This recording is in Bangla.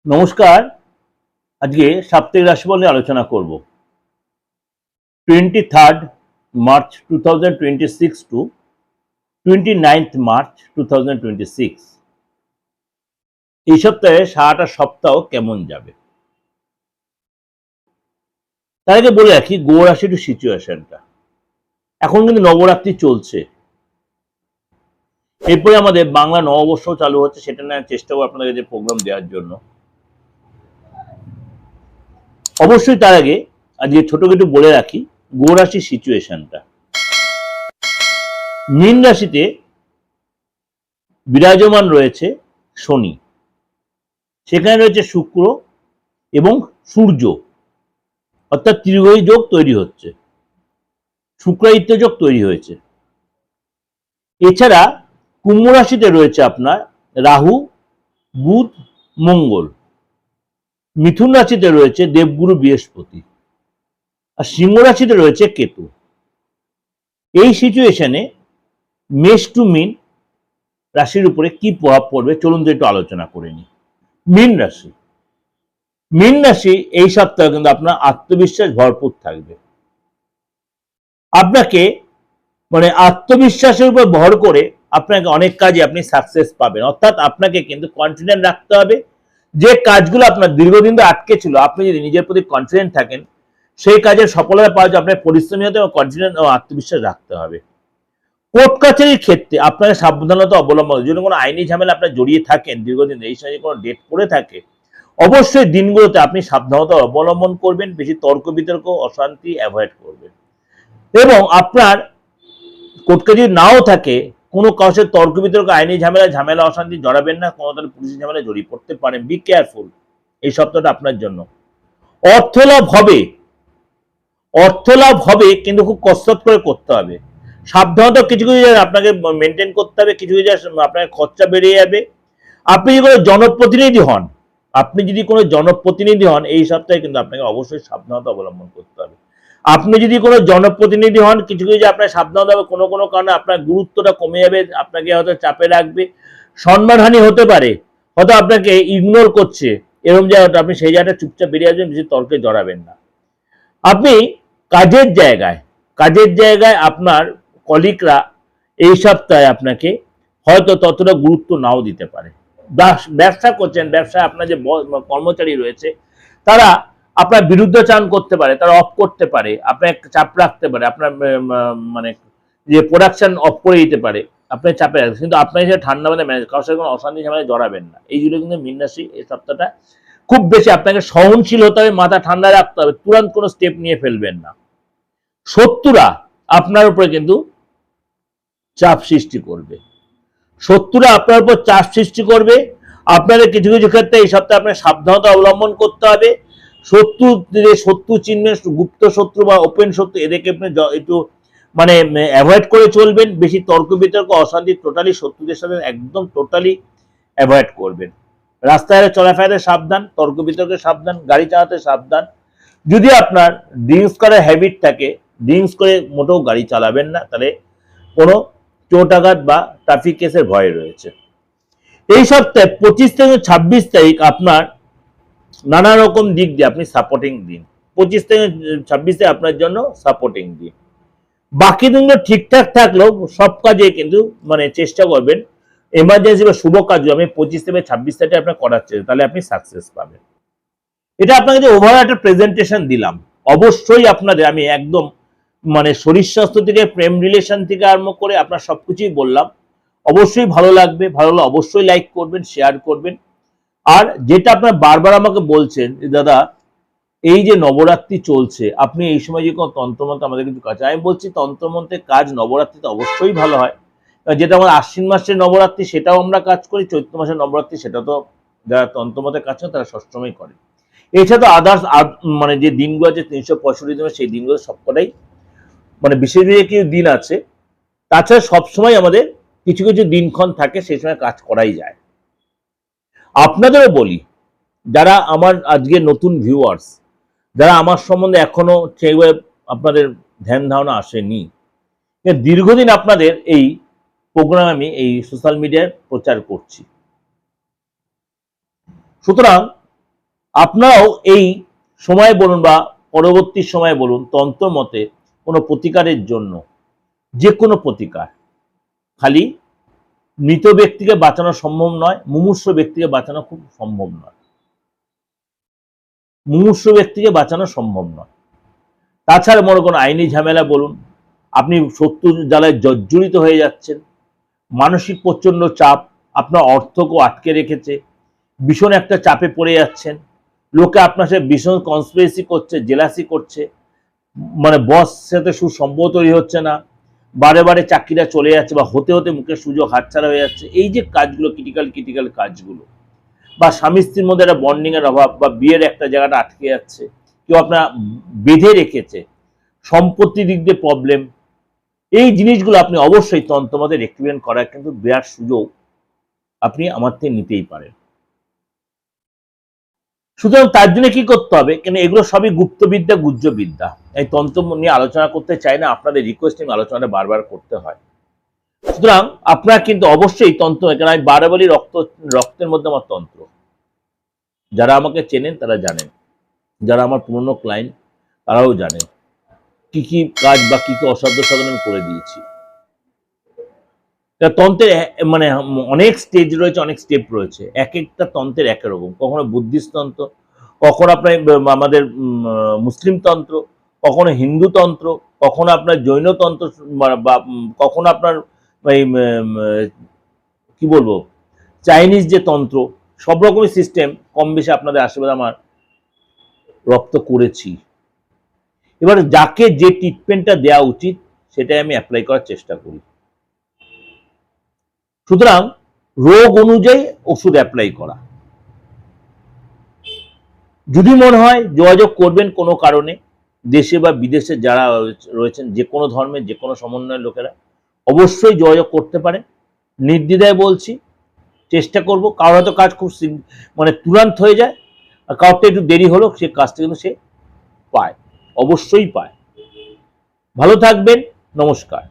নমস্কার। আজকে সাপ্তাহিক রাশিফল নিয়ে আলোচনা করব। 23rd March 2026 two 29th March 2026 এই সপ্তাহে সারাটা সপ্তাহ কেমন যাবে। তার আগে বলে রাখি গো রাশি একটু সিচুয়েশনটা। এখন কিন্তু নবরাত্রি চলছে, এরপরে আমাদের বাংলা নববর্ষ চালু হচ্ছে, সেটা নেওয়ার চেষ্টা করবো আপনাদের যে প্রোগ্রাম দেওয়ার জন্য। অবশ্যই তার আগে আজকে ছোট একটু বলে রাখি গো রাশির সিচুয়েশনটা। মীন রাশিতে বিরাজমান রয়েছে শনি, সেখানে রয়েছে শুক্র এবং সূর্য, অর্থাৎ ত্রিগ্রহী যোগ তৈরি হচ্ছে, শুক্রাদিত্য যোগ তৈরি হয়েছে। এছাড়া কুম্ভ রাশিতে রয়েছে আপনার রাহু, বুধ, মঙ্গল। মিথুন রাশিতে রয়েছে দেবগুরু বৃহস্পতি, আর সিংহ রাশিতে রয়েছে কেতু। এই সিচুয়েশনে মেষ টু মীন রাশির উপরে কি প্রভাব পড়বে চলুন তো একটু আলোচনা করে নিই। মীন রাশি, মীন রাশি এই সপ্তাহে কিন্তু আপনার আত্মবিশ্বাস ভরপুর থাকবে। আপনাকে আত্মবিশ্বাসের উপর ভর করে আপনাকে অনেক কাজে আপনি সাকসেস পাবেন, অর্থাৎ আপনাকে কিন্তু কনফিডেন্ট রাখতে হবে। যে কাজগুলো আপনার দীর্ঘদিন ধরে আটকে ছিল, আপনি যদি নিজের প্রতি কনফিডেন্ট থাকেন, সেই কাজের সফলতা পাওয়ার জন্য আপনার পরিশ্রমী হতে এবং কনফিডেন্ট ও আত্মবিশ্বাস রাখতে হবে। কোর্ট কাছারির ক্ষেত্রে আপনাকে সাবধানতা অবলম্বন, যদি কোনো আইনি ঝামেলা আপনার জড়িয়ে থাকেন দীর্ঘদিন, এই সময় কোনো ডেট পড়ে থাকে, অবশ্যই দিনগুলোতে আপনি সাবধানতা অবলম্বন করবেন, বেশি তর্ক বিতর্ক অশান্তি অ্যাভয়েড করবেন। এবং আপনার কোর্ট কাছারি নাও থাকে, কোনো কাউসের তর্ক বিতর্ক আইনি ঝামেলা অশান্তি জড়াবেন না, কোনো ধরনের পুলিশি ঝামেলা জড়িয়ে পড়তে পারেন। বি কেয়ারফুল, এই সপ্তাহটা আপনার জন্য। অর্থলাভ হবে, অর্থলাভ হবে, কিন্তু খুব কসরত করে করতে হবে। সাবধানতা কিছু কিছু আপনাকে মেনটেন করতে হবে, কিছু কিছু আপনার খরচা বেড়ে যাবে। আপনি যদি কোনো জনপ্রতিনিধি হন, এই সপ্তাহে কিন্তু আপনাকে অবশ্যই সাবধানতা অবলম্বন করতে হবে। আপনি যদি কোনো জনপ্রতিনিধি হন, কিছু কিছু আপনার সাবধানতা হবে, কোনো কোনো কারণে আপনার গুরুত্বটা কমে যাবে, আপনাকে হয়তো চাপে রাখবে, সম্মানহানি হতে পারে, হয়তো আপনাকে ইগনোর করছে, এরকম জায়গাটা আপনি সেই জায়গাটা চুপচাপ বেরিয়ে আসবেন, বেশি তর্কে জড়াবেন না। আপনি কাজের জায়গায় আপনার কলিগরা এই সপ্তাহে আপনাকে হয়তো ততটা গুরুত্ব নাও দিতে পারে। ব্যবসা করছেন, ব্যবসায় আপনার যে কর্মচারী রয়েছে তারা আপনার বিরুদ্ধাচরণ করতে পারে, তারা অফ করতে পারে, আপনার চাপ রাখতে পারে, আপনার যে প্রোডাকশন অফ করে দিতে পারে, আপনার চাপে রাখবে। কিন্তু আপনার সেটা ঠান্ডা মাথায় ম্যানেজ, কারোর সাথে কোনো অশান্তি ঝামেলায় জড়াবেন না। এইগুলো কিন্তু মীন রাশি এই সপ্তাহটা খুব বেশি আপনাকে সহনশীল হতে হবে, মাথা ঠান্ডা রাখতে হবে, তুরন্ত কোনো স্টেপ নিয়ে ফেলবেন না। শত্রুরা আপনার উপরে কিন্তু চাপ সৃষ্টি করবে, আপনাদের কিছু কিছু ক্ষেত্রে এই সপ্তাহে আপনার সাবধানতা অবলম্বন করতে হবে। শত্রু চিহ্নের গুপ্ত শত্রু বা ওপেন শত্রু, এদেরকে আপনি একটু অ্যাভয়েড করে চলবেন। বেশি তর্ক বিতর্ক অশান্তি টোটালি শত্রুদের সাথে একদম টোটালি অ্যাভয়েড করবেন। রাস্তায় চলাফেরাতে সাবধান, তর্ক বিতর্কে সাবধান, গাড়ি চালাতে সাবধান। যদি আপনার ড্রিঙ্কস করার হ্যাবিট থাকে, ড্রিঙ্কস করে মোটেও গাড়ি চালাবেন না, তাহলে কোনো চোটাঘাত বা ট্রাফিক কেসের ভয় রয়েছে। এই সপ্তাহে 25 থেকে 26 তারিখ আপনার নানা রকম দিক দিয়ে আপনি সাপোর্টিং দিন। 25 থেকে 26 তারিখ আপনার জন্য সাপোর্টিং দিন। বাকি দিনগুলো ঠিকঠাক থাকলেও সব কাজে কিন্তু চেষ্টা করবেন এমার্জেন্সি বা শুভ কাজ আমি 25 থেকে 26 তারিখে আপনার করার চেষ্টা, তাহলে আপনি সাকসেস পাবেন। এটা আপনাকে যে ওভারঅল একটা প্রেজেন্টেশন দিলাম, অবশ্যই আপনাদের আমি একদম শরীর স্বাস্থ্য থেকে প্রেম রিলেশন থেকে আরম্ভ করে আপনার সবকিছুই বললাম। অবশ্যই ভালো লাগবে, ভালো লাগলে অবশ্যই লাইক করবেন, শেয়ার করবেন। আর যেটা আপনার বারবার আমাকে বলছেন দাদা এই যে নবরাত্রি চলছে, আপনি এই সময় যে কোনো তন্ত্রমন্ত্র আমাদের কিছু কাজ, আমি বলছি তন্ত্রমন্ত্রের কাজ নবরাত্রিতে অবশ্যই ভালো হয়। যেটা আমার আশ্বিন মাসের নবরাত্রি সেটাও আমরা কাজ করি, চৈত্র মাসের নবরাত্রি সেটা তো যারা তন্ত্রমন্ত্রের কাজ করেন তারা সবসময় করে। এছাড়া আদার্স যে দিনগুলো আছে 365 দিন, সেই দিনগুলো সবকটাই বিশেষ কিছু দিন আছে। তাছাড়া সবসময় আমাদের কিছু কিছু দিনক্ষণ থাকে, সেই সময় কাজ করাই যায়। আপনাদেরও বলি, যারা আমার আজকে নতুন ভিউয়ার্স, যারা আমার সম্বন্ধে এখনো সেইভাবে আপনাদের ধ্যান ধারণা আসেনি, দীর্ঘদিন আপনাদের এই প্রোগ্রাম আমি এই সোশ্যাল মিডিয়ায় প্রচার করছি। সুতরাং আপনারাও এই সময় বলুন বা পরবর্তী সময় বলুন, তন্ত্র মতে কোনো প্রতিকারের জন্য, যে কোনো প্রতিকার, খালি মৃত ব্যক্তিকে বাঁচানো সম্ভব নয়, মুমূর্ষু ব্যক্তিকে বাঁচানো খুব সম্ভব নয়, মুমূর্ষু ব্যক্তিকে বাঁচানো সম্ভব নয়। তাছাড়া মনে কোনো আইনি ঝামেলা বলুন, আপনি শত্রুর জ্বালায় জর্জরিত হয়ে যাচ্ছেন, মানসিক প্রচন্ড চাপ আপনার অর্থকেও আটকে রেখেছে, ভীষণ একটা চাপে পড়ে যাচ্ছেন, লোকে আপনার সাথে ভীষণ কনস্পিরেসি করছে, জেলাসি করছে, মানে বস সাথে সুসম্পর্ক তৈরি হচ্ছে না, বারে বারে চাকরিটা চলে যাচ্ছে বা হতে হতে মুখের সুযোগ হাতছাড়া হয়ে যাচ্ছে, এই যে কাজগুলো ক্রিটিক্যাল কাজগুলো, বা স্বামী স্ত্রীর মধ্যে একটা বন্ডিং এর অভাব, বা বিয়ের একটা জায়গাটা আটকে যাচ্ছে, কেউ আপনার বেঁধে রেখেছে, সম্পত্তির দিক দিয়ে প্রবলেম, এই জিনিসগুলো আপনি অবশ্যই তন্ত্রমতে রেকটিফিকেশন করার কিন্তু বিরাট সুযোগ আপনি আমার থেকে নিতেই পারেন। সুতরাং তার জন্য কি করতে হবে, কেন এগুলো সবই গুপ্তবিদ্যা, গুহ্যবিদ্যা, এই তন্ত্র নিয়ে আলোচনা করতে চাই না, আপনাদের রিকোয়েস্ট আমি আলোচনাটা বারবার করতে হয়। সুতরাং আপনারা কিন্তু অবশ্যই তন্ত্র, কেন আমি বারে বলি রক্তের মধ্যে আমার তন্ত্র, যারা আমাকে চেনেন তারা জানেন, যারা আমার পুরনো ক্লায়েন্ট তারাও জানেন কি কি কাজ বা কি কি অসাধ্য সাধন আমি করে দিয়েছি। তন্ত্রের মানে অনেক স্টেজ রয়েছে, অনেক স্টেপ রয়েছে, এক একটা তন্ত্রের এক রকম, কখনো বুদ্ধিস্ট তন্ত্র, কখনো আপনার আমাদের মুসলিম তন্ত্র, কখনো হিন্দু তন্ত্র, কখনো আপনার জৈন তন্ত্র, বা কখনো আপনার কি বলবো চাইনিজ যে তন্ত্র, সব রকমের সিস্টেম কম বেশি আপনাদের আশীর্বাদ আমার রপ্ত করেছি। এবার যাকে যে ট্রিটমেন্টটা দেওয়া উচিত সেটাই আমি অ্যাপ্লাই করার চেষ্টা করি। সুতরাং রোগ অনুযায়ী ওষুধ অ্যাপ্লাই করা। যদি মনে হয় যোগাযোগ করবেন কোনো কারণে, দেশে বা বিদেশে যারা রয়েছেন, যে কোনো ধর্মের যে কোনো সমন্বয়ের লোকেরা অবশ্যই যোগাযোগ করতে পারেন, নির্দ্বিধায় বলছি, চেষ্টা করব। কারোর হয়তো কাজ খুব মানে তুরান্ত হয়ে যায়, আর কারোরটা একটু দেরি হলো, সে কাজটা কিন্তু সে পায়, অবশ্যই পায়। ভালো থাকবেন, নমস্কার।